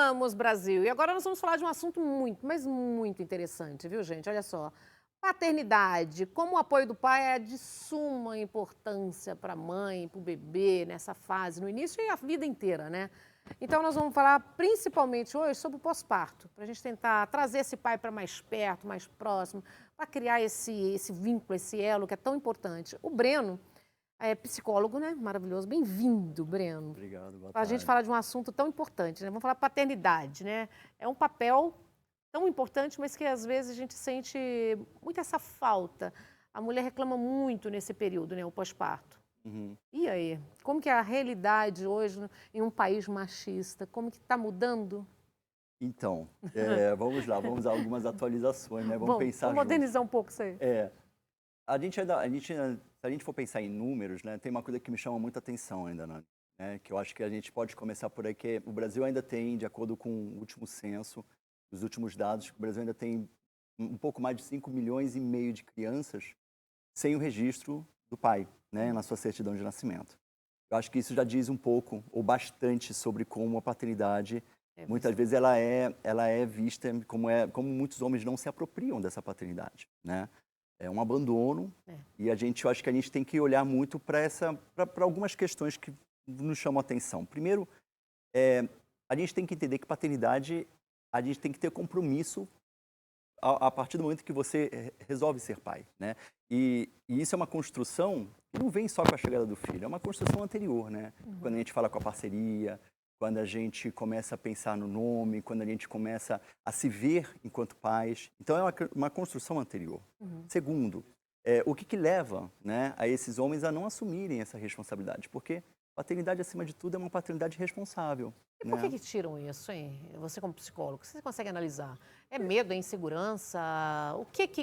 Voltamos, Brasil. E agora nós vamos falar de um assunto muito, mas muito interessante, viu, gente? Olha só. Paternidade. Como o apoio do pai é de suma importância para a mãe, para o bebê, nessa fase, no início e a vida inteira, né? Então, nós vamos falar principalmente hoje sobre o pós-parto, para a gente tentar trazer esse pai para mais perto, mais próximo, para criar esse vínculo, esse elo que é tão importante. O Breno é psicólogo, né? Maravilhoso. Bem-vindo, Breno. Obrigado, boa Para a gente tarde. falar de um assunto tão importante, né? Vamos falar paternidade, né? É um papel tão importante, mas que às vezes a gente sente muito essa falta. A mulher reclama muito nesse período, né? O pós-parto. Uhum. E aí? Como que é a realidade hoje em um país machista? Como que está mudando? Então, vamos lá, vamos a algumas atualizações, né? Vamos Bom, pensar vamos juntos. modernizar um pouco isso aí. É, se a gente for pensar em números, né, tem uma coisa que me chama muita atenção ainda, né, que eu acho que a gente pode começar por aí, que o Brasil ainda tem, de acordo com o último censo, os últimos dados, o Brasil ainda tem um pouco mais de 5,5 milhões de crianças sem o registro do pai, né, na sua certidão de nascimento. Eu acho que isso já diz um pouco ou bastante sobre como a paternidade, muitas vezes ela é vista como muitos homens não se apropriam dessa paternidade, né? É um abandono e eu acho que a gente tem que olhar muito para algumas questões que nos chamam a atenção. Primeiro, a gente tem que entender que paternidade, a gente tem que ter compromisso a partir do momento que você resolve ser pai, né? E isso é uma construção que não vem só com a chegada do filho, é uma construção anterior, né? Quando a gente fala com a parceria, quando a gente começa a pensar no nome, quando a gente começa a se ver enquanto pais. Então, é uma construção anterior. Segundo, o que leva, né, a esses homens a não assumirem essa responsabilidade? Porque paternidade, acima de tudo, é uma paternidade responsável. E por Né? que tiram isso, hein? Você como psicólogo, você consegue analisar? É medo, é insegurança?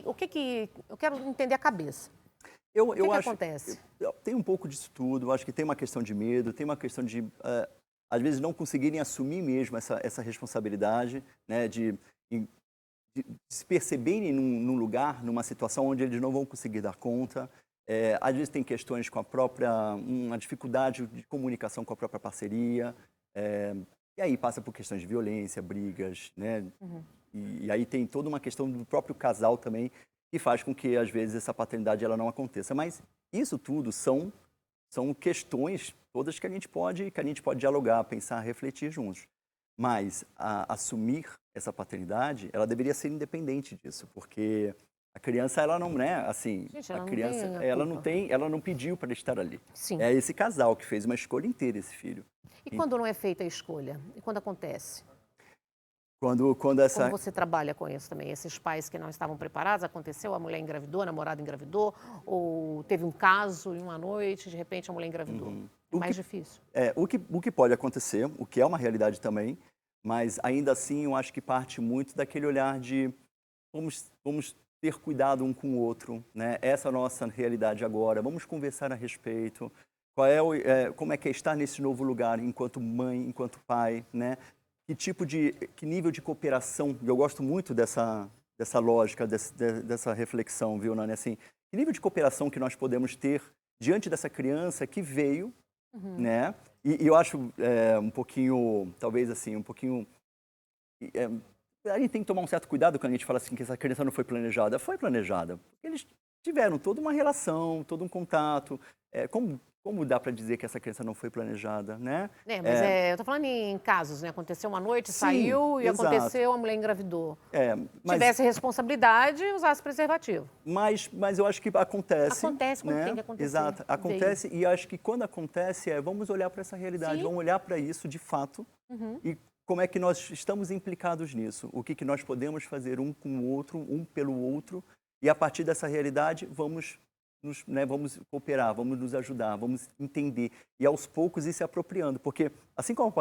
Eu quero entender a cabeça. O que Eu que acho, acontece? tem um pouco disso tudo, eu acho que tem uma questão de medo, tem uma questão de, às vezes, não conseguirem assumir mesmo essa responsabilidade, né, em- de se perceberem num lugar, numa situação onde eles não vão conseguir dar conta. Às vezes tem questões com uma dificuldade de comunicação com a própria parceria, e aí passa por questões de violência, brigas, né? E aí tem toda uma questão do próprio casal também, que faz com que, às vezes, essa paternidade ela não aconteça. Mas isso tudo são questões todas que a gente pode dialogar, pensar, refletir juntos. Mas assumir essa paternidade, ela deveria ser independente disso, porque a criança, ela não, né, assim, Gente, a ela não criança, tem a culpa. ela não pediu para estar ali. Sim. É esse casal que fez uma escolha inteira, esse filho. E E quando não é feita a escolha? E quando acontece? quando Como essa você trabalha com isso também? Esses pais que não estavam preparados, aconteceu, a mulher engravidou, a namorada engravidou, ou teve um caso em uma noite, de repente a mulher engravidou. Uhum. É mais difícil. O que pode acontecer, o que é uma realidade também, mas ainda assim eu acho que parte muito daquele olhar de vamos ter cuidado um com o outro, né? Essa é a nossa realidade agora, vamos conversar a respeito. Como é que é estar nesse novo lugar enquanto mãe, enquanto pai, né? Que nível de cooperação, e eu gosto muito dessa lógica, dessa reflexão, viu, Nani? Assim, que nível de cooperação que nós podemos ter diante dessa criança que veio, né? E eu acho um pouquinho, talvez assim, um pouquinho. é, a gente tem que tomar um certo cuidado quando a gente fala assim que essa criança não foi planejada. Foi planejada. Eles tiveram toda uma relação, todo um contato. Como dá para dizer que essa criança não foi planejada, né? É, mas eu tô falando em casos, né? Aconteceu uma noite, Sim, saiu e exato. aconteceu, a mulher engravidou. É, mas, Tivesse responsabilidade, usasse preservativo. mas eu acho que acontece, Acontece quando tem né? que acontecer. Exato, Veio. acontece e acho que quando acontece vamos olhar para essa realidade, Sim. vamos olhar para isso de fato e como é que nós estamos implicados nisso, o que nós podemos fazer um com o outro, um pelo outro, e a partir dessa realidade vamos cooperar, vamos nos ajudar, vamos entender e aos poucos ir se apropriando, porque assim como a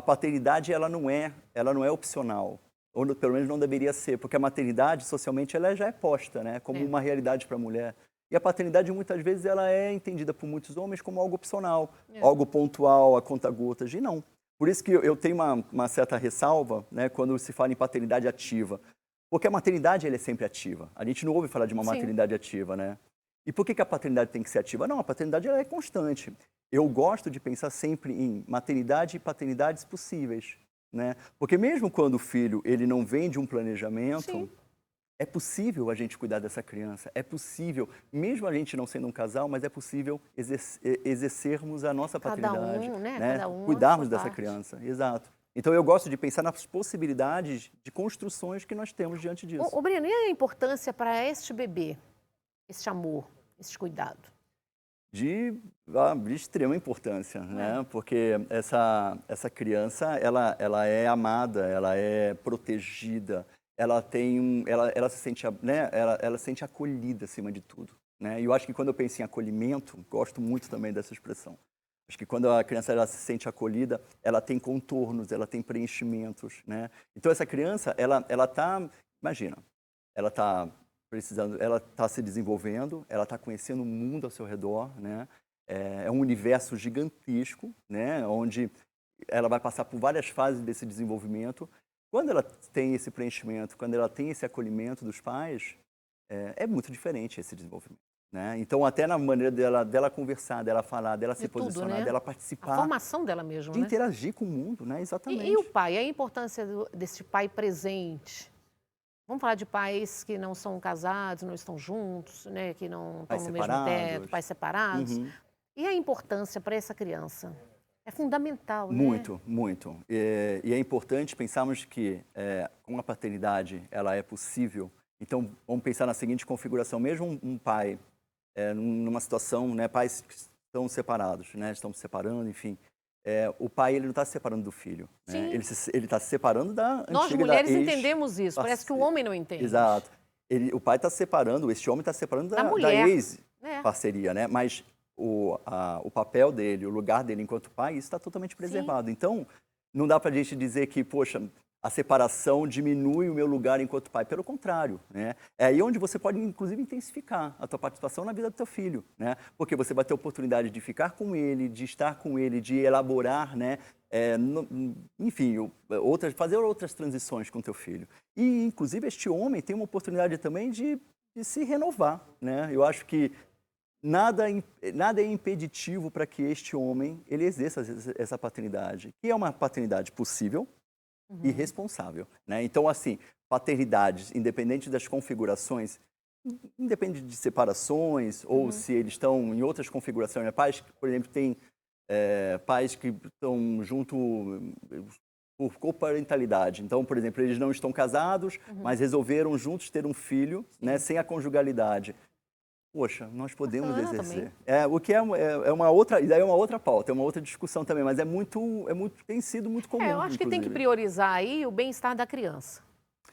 paternidade ela não é opcional, ou pelo menos não deveria ser, porque a maternidade socialmente ela já é posta, né, como É. uma realidade para a mulher. E a paternidade muitas vezes ela é entendida por muitos homens como algo opcional, algo pontual, a conta-gotas, e não. Por isso que eu tenho uma certa ressalva, né, quando se fala em paternidade ativa. Porque a maternidade ela é sempre ativa. A gente não ouve falar de uma Sim. maternidade ativa, né? E por que a paternidade tem que ser ativa? Não, a paternidade ela é constante. eu gosto de pensar sempre em maternidade e paternidades possíveis, né? Porque mesmo quando o filho ele não vem de um planejamento, Sim. é possível a gente cuidar dessa criança, é possível, mesmo a gente não sendo um casal, mas é possível exercermos a nossa Cada paternidade, um, né? né? Cada um a sua Cuidarmos dessa parte. criança, exato. Então eu gosto de pensar nas possibilidades de construções que nós temos diante disso. Ô, Breno, e a importância para este bebê, este amor, este cuidado? De extrema importância, né? Porque essa criança, ela é amada, ela é protegida, ela tem ela se sente, né? Ela se sente acolhida acima de tudo, né? E eu acho que quando eu penso em acolhimento, gosto muito também dessa expressão. Acho que quando a criança ela se sente acolhida, ela tem contornos, ela tem preenchimentos, né? Então essa criança, ela tá, imagina, ela está precisando, ela está se desenvolvendo, ela está conhecendo o mundo ao seu redor, né? É um universo gigantesco, né? Onde ela vai passar por várias fases desse desenvolvimento. Quando ela tem esse preenchimento, quando ela tem esse acolhimento dos pais, é muito diferente esse desenvolvimento, né? Então, até na maneira dela conversar, dela falar, dela se De tudo, posicionar, né? dela A participar, formação dela mesmo, de né? interagir com o mundo, né? E Exatamente. o pai, a importância desse pai presente? Vamos falar de pais que não são casados, não estão juntos, né? Que não estão Pais no mesmo teto, separados. pais separados. Uhum. E a importância para essa criança? É fundamental, né? Muito, muito. E é importante pensarmos que com a paternidade ela é possível. Então, vamos pensar na seguinte configuração. Mesmo um pai, numa situação, né, pais que estão separados, né, estão se separando, enfim. O pai ele não está se separando do filho, né? Sim. Ele está se separando da Nós antiga, da mulheres entendemos isso, parece que o homem não entende. Exato. O pai está se separando, esse homem está se separando Da da mulher. É. ex-parceria, né? Mas o papel dele, o lugar dele enquanto pai, isso está totalmente preservado. Então, não dá para a gente dizer que, poxa, a separação diminui o meu lugar enquanto pai. Pelo contrário, né? É aí onde você pode, inclusive, intensificar a tua participação na vida do teu filho, né? Porque você vai ter a oportunidade de ficar com ele, de estar com ele, de elaborar, né? Enfim, fazer outras transições com teu filho. E, inclusive, este homem tem uma oportunidade também de se renovar, né? Eu acho que nada é impeditivo para que este homem ele exerça essa paternidade, que é uma paternidade possível e responsável, né? Então, assim, paternidades, independente das configurações, independe de separações ou se eles estão em outras configurações, né? Pais, por exemplo, tem pais que estão junto por coparentalidade. Então, por exemplo, eles não estão casados, mas resolveram juntos ter um filho, né, sem a conjugalidade. Poxa, nós podemos Bacana exercer. também. O que é uma outra, e daí é uma outra pauta, é uma outra discussão também, mas tem sido muito comum, Eu acho que tem que inclusive. priorizar aí o bem-estar da criança,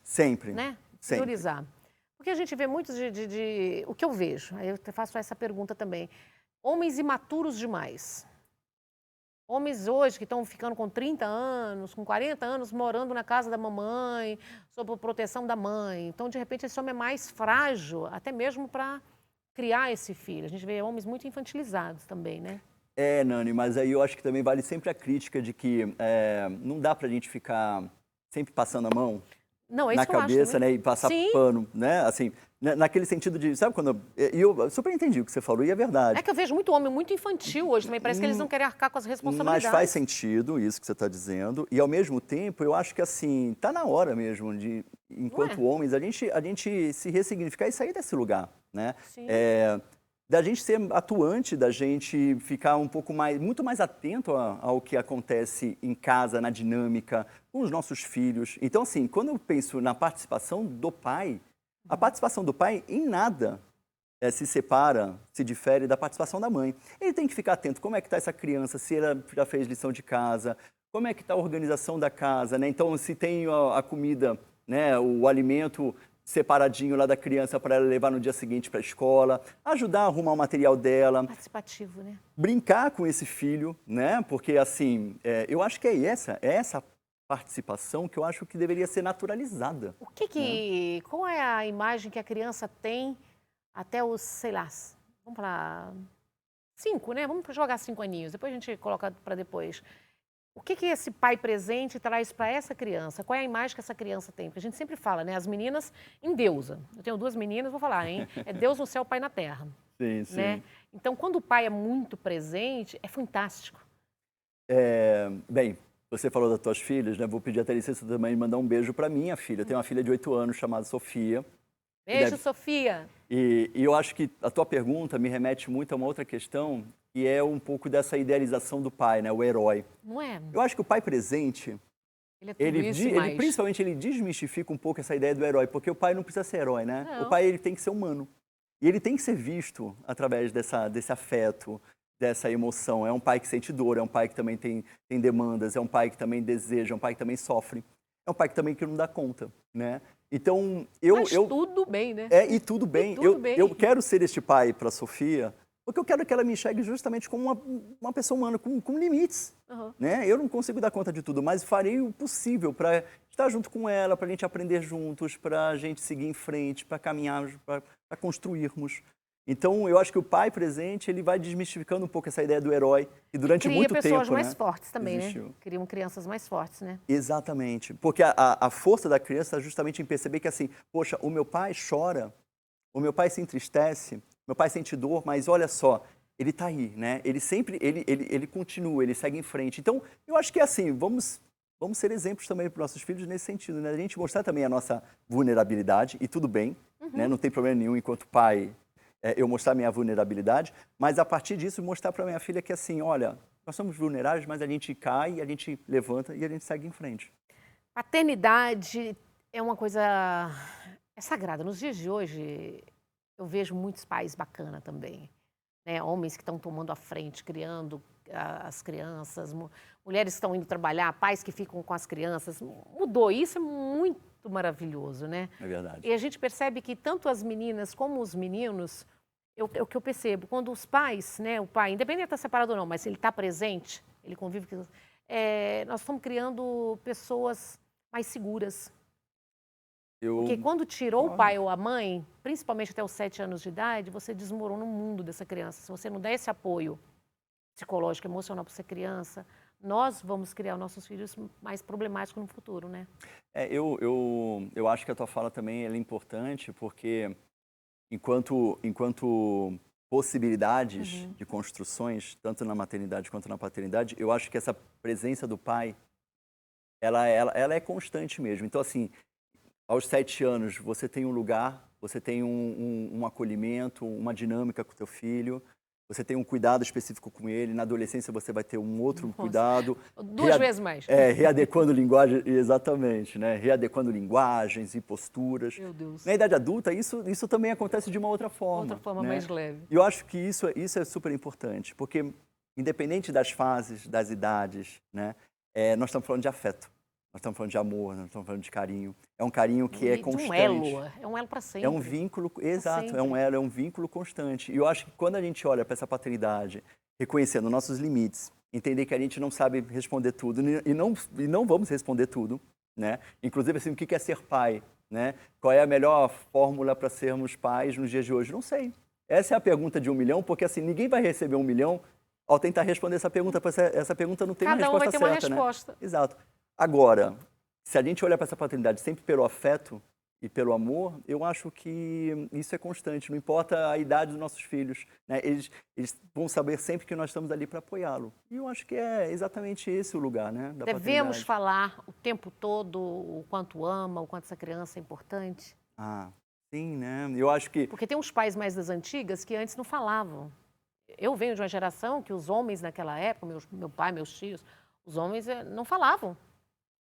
Sempre, né? sempre. Priorizar. Porque a gente vê muitos o que eu vejo, aí eu te faço essa pergunta também. Homens imaturos demais. Homens hoje que estão ficando com 30 anos, com 40 anos, morando na casa da mamãe, sob a proteção da mãe. Então, de repente, esse homem é mais frágil, até mesmo para criar esse filho. A gente vê homens muito infantilizados também, né? Nani, mas aí eu acho que também vale sempre a crítica de que não dá pra gente ficar sempre passando a mão Não, é na isso que eu acho cabeça, também. né, e passar Sim. pano, né, assim, naquele sentido de, sabe quando, e eu super entendi o que você falou e é verdade. É que eu vejo muito homem muito infantil hoje também, parece que eles não querem arcar com as responsabilidades. Mas faz sentido isso que você está dizendo. E, ao mesmo tempo, eu acho que, assim, está na hora mesmo de, enquanto homens, a gente se ressignificar e sair desse lugar, né? Sim. Da gente ser atuante, da gente ficar muito mais atento ao que acontece em casa, na dinâmica, com os nossos filhos. Então, assim, quando eu penso na participação do pai, a participação do pai em nada se separa, se difere da participação da mãe. Ele tem que ficar atento, como é que está essa criança, se ela já fez lição de casa, como é que está a organização da casa, né? Então, se tem a comida, né, o alimento separadinho lá da criança para ela levar no dia seguinte para a escola, ajudar a arrumar o material dela, Participativo, né? brincar com esse filho, né? Porque, assim, eu acho que é essa participação que eu acho que deveria ser naturalizada. Qual é a imagem que a criança tem até os, sei lá, vamos falar, 5, né? Vamos jogar 5 aninhos, depois a gente coloca para depois. O que esse pai presente traz para essa criança? Qual é a imagem que essa criança tem? Porque a gente sempre fala, né? As meninas em deusa. Eu tenho 2 meninas, vou falar, hein? É Deus no céu, Pai na terra. Sim, sim. né? Então, quando o pai é muito presente, é fantástico. Bem, você falou das tuas filhas, né? Vou pedir até licença também de mandar um beijo para minha filha. Eu tenho uma filha de 8 anos chamada Sofia. que Beijo, deve- Sofia. E eu acho que a tua pergunta me remete muito a uma outra questão, que é um pouco dessa idealização do pai, né? O herói. Não é? Eu acho que o pai presente, Ele é tudo isso e mais. principalmente, ele desmistifica um pouco essa ideia do herói, porque o pai não precisa ser herói, né? O Não. pai, ele tem que ser humano. E ele tem que ser visto através desse afeto, dessa emoção. É um pai que sente dor, é um pai que também tem demandas, é um pai que também deseja, é um pai que também sofre, é um pai que também que não dá conta, né? Então, Mas tudo bem, né? e tudo bem. tudo bem. Eu quero ser este pai para a Sofia, porque eu quero que ela me enxergue justamente como uma pessoa humana, com limites. Uhum. Né? Eu não consigo dar conta de tudo, mas farei o possível para estar junto com ela, para a gente aprender juntos, para a gente seguir em frente, para caminhar, para construirmos. Então, eu acho que o pai presente, ele vai desmistificando um pouco essa ideia do herói, que durante muito tempo, Cria pessoas mais né, fortes também, existiu. né? Criam crianças mais fortes, né? Exatamente. Porque a força da criança está justamente em perceber que, assim, poxa, o meu pai chora, o meu pai se entristece, meu pai sente dor, mas olha só, ele está aí, né? Ele sempre, ele continua, ele segue em frente. Então, eu acho que é assim, vamos ser exemplos também para os nossos filhos nesse sentido, né? A gente mostrar também a nossa vulnerabilidade, e tudo bem, né? Não tem problema nenhum enquanto pai eu mostrar minha vulnerabilidade, mas a partir disso mostrar para minha filha que assim, olha, nós somos vulneráveis, mas a gente cai, a gente levanta e a gente segue em frente. Paternidade é uma coisa é sagrada. Nos dias de hoje, eu vejo muitos pais bacana também, né? Homens que estão tomando a frente, criando as crianças, mulheres que estão indo trabalhar, pais que ficam com as crianças. Mudou, isso é muito maravilhoso, né? É verdade. E a gente percebe que tanto as meninas como os meninos, o que eu percebo, quando os pais, né, o pai, independente de estar separado ou não, mas se ele está presente, ele convive com... nós estamos criando pessoas mais seguras. Porque quando tirou o pai ou a mãe, principalmente até os 7 anos de idade, você desmorona o mundo dessa criança. Se você não der esse apoio psicológico, emocional para essa criança, nós vamos criar nossos filhos mais problemáticos no futuro, né? Eu acho que a tua fala também ela é importante, porque enquanto possibilidades de construções, tanto na maternidade quanto na paternidade, eu acho que essa presença do pai, ela é constante mesmo. Então, assim, aos 7 anos, você tem um lugar, você tem um acolhimento, uma dinâmica com o teu filho, você tem um cuidado específico com ele. Na adolescência, você vai ter um outro cuidado. 2 vezes mais. Readequando linguagem, exatamente, né? Readequando linguagens e posturas. Meu Deus. Na idade adulta, isso também acontece de uma outra forma. Outra forma, né? Mais leve. E eu acho que isso é super importante, porque independente das fases, das idades, né? Nós estamos falando de afeto. Nós estamos falando de amor, nós estamos falando de carinho. É um carinho que é constante. É um elo para sempre. É um vínculo, exato, é um elo, é um vínculo constante. E eu acho que quando a gente olha para essa paternidade, reconhecendo nossos limites, entender que a gente não sabe responder tudo e não vamos responder tudo, né? Inclusive, assim, o que é ser pai, né? Qual é a melhor fórmula para sermos pais nos dias de hoje? Não sei. Essa é a pergunta de 1 milhão, porque assim, ninguém vai receber 1 milhão ao tentar responder essa pergunta, porque essa pergunta não tem uma resposta certa, Cada um vai ter uma resposta. Né? Exato. Agora, se a gente olhar para essa paternidade sempre pelo afeto e pelo amor, eu acho que isso é constante, não importa a idade dos nossos filhos, né? Eles vão saber sempre que nós estamos ali para apoiá-lo. E eu acho que é exatamente esse o lugar, né, da Devemos paternidade. falar o tempo todo o quanto ama, o quanto essa criança é importante? Ah, sim, né? Eu acho que... Porque tem uns pais mais das antigas que antes não falavam. Eu venho de uma geração que os homens naquela época, meu pai, meus tios, os homens não falavam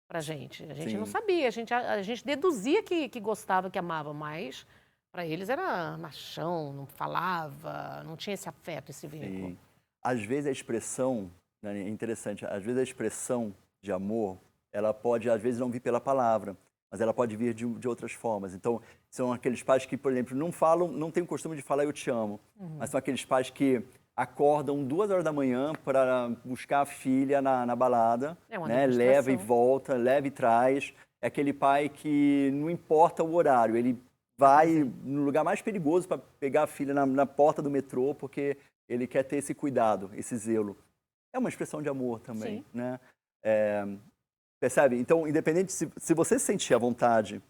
pra gente. A gente não sabia, a gente deduzia que gostava, que amava, mas para eles era machão, não falava, não tinha esse afeto, esse vínculo. Sim. Às vezes a expressão, né, é interessante, às vezes a expressão de amor, ela pode, às vezes, não vir pela palavra, mas ela pode vir de outras formas. Então, são aqueles pais que, por exemplo, não falam, não têm o costume de falar eu te amo, mas são aqueles pais que acordam 2 horas da manhã para buscar a filha na balada, né? Leva e volta, leva e traz. É aquele pai que não importa o horário, ele vai no lugar mais perigoso para pegar a filha na porta do metrô, porque ele quer ter esse cuidado, esse zelo. É uma expressão de amor também, né? Percebe? Então, independente, se você sentir a vontade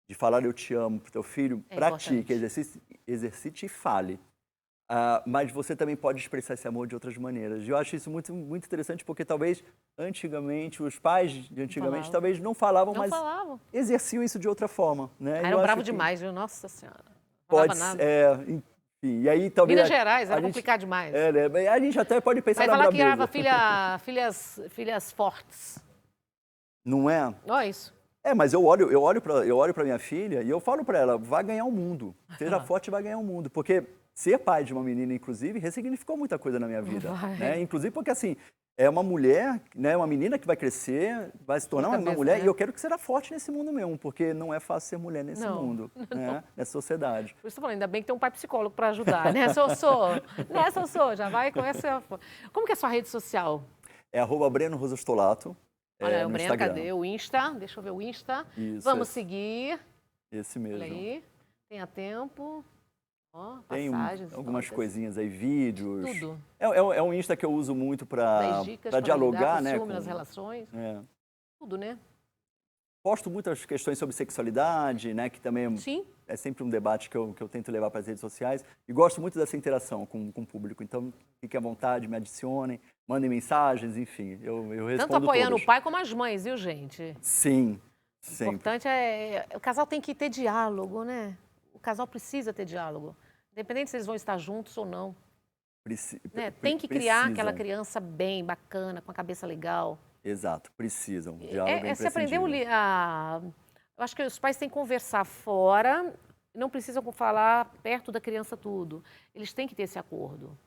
de falar eu te amo pro teu filho, pratique, exercite e fale. Mas você também pode expressar esse amor de outras maneiras. E eu acho isso muito, muito interessante, porque talvez antigamente, os pais de antigamente talvez não falavam, mas exerciam isso de outra forma. Né? Eram bravos demais, viu? Nossa Senhora. Não pode, falava nada. enfim, e aí talvez... Minas Gerais, era complicado demais. Né? A gente até pode pensar na braveza. Vai falar que criava filhas fortes. Não é? Olha isso. Mas eu olho para minha filha e eu falo para ela, vai ganhar o mundo. Seja forte, vai ganhar o mundo. Porque ser pai de uma menina, inclusive, ressignificou muita coisa na minha vida. Né? Inclusive porque, assim, é uma mulher, né, uma menina que vai crescer, vai se tornar uma mulher, e eu quero que seja forte nesse mundo mesmo, porque não é fácil ser mulher nesse mundo, né, nessa sociedade. Por isso eu tô falando, ainda bem que tem um pai psicólogo para ajudar, né, Sossô? Né, Sossô? Já vai com essa... Como que é a sua rede social? É @Breno Rosostolato. Olha, o Breno, Instagram. Cadê o Insta? Deixa eu ver o Insta. Isso, Vamos seguir. Esse mesmo. Olha aí, tenha tempo. Ó, tem algumas coisinhas aí, vídeos. Tudo. É um Insta que eu uso muito para dialogar, né? Com as relações. Tudo, né? Posto muitas questões sobre sexualidade, né? Que também Sim. É sempre um debate que eu tento levar para as redes sociais. E gosto muito dessa interação com o público. Então, fiquem à vontade, me adicionem, mandem mensagens, enfim. Eu respondo tanto apoiando todas. O pai como as mães, viu, gente? Sim, sempre. O importante o casal tem que ter diálogo, né? O casal precisa ter diálogo. Independente se eles vão estar juntos ou não. Né? Tem que criar aquela criança bem, bacana, com a cabeça legal. Exato, precisam. Diálogo você aprendeu eu acho que os pais têm que conversar fora, não precisam falar perto da criança tudo. Eles têm que ter esse acordo.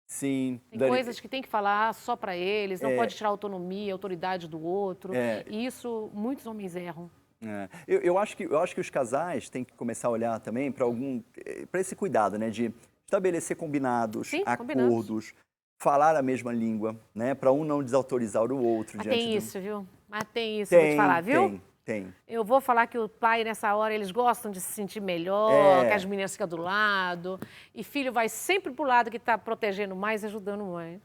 Sim. Tem coisas que tem que falar só para eles, não pode tirar a autonomia, a autoridade do outro. E isso, muitos homens erram. Eu acho que os casais têm que começar a olhar também para esse cuidado, né? De estabelecer combinados, acordos, falar a mesma língua, né? Para um não desautorizar o outro. Mas tem isso, viu? Mas tem isso, vou te falar, viu? Tem. Eu vou falar que o pai, nessa hora, eles gostam de se sentir melhor, que as meninas ficam do lado. E filho vai sempre pro lado que está protegendo mais, ajudando mãe.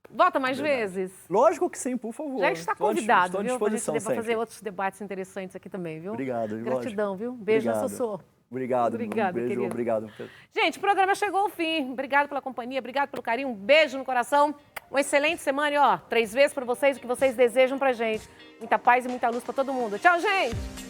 Volta mais vezes? Lógico que sim, por favor. Já está convidado, viu? Para a gente fazer outros debates interessantes aqui também, viu? Obrigado. Gratidão, viu? Beijo na Sossô. Obrigado, um beijo, querido. Obrigado. Gente, o programa chegou ao fim. Obrigado pela companhia, obrigado pelo carinho, um beijo no coração. Uma excelente semana e, 3 vezes para vocês o que vocês desejam pra gente. Muita paz e muita luz para todo mundo. Tchau, gente!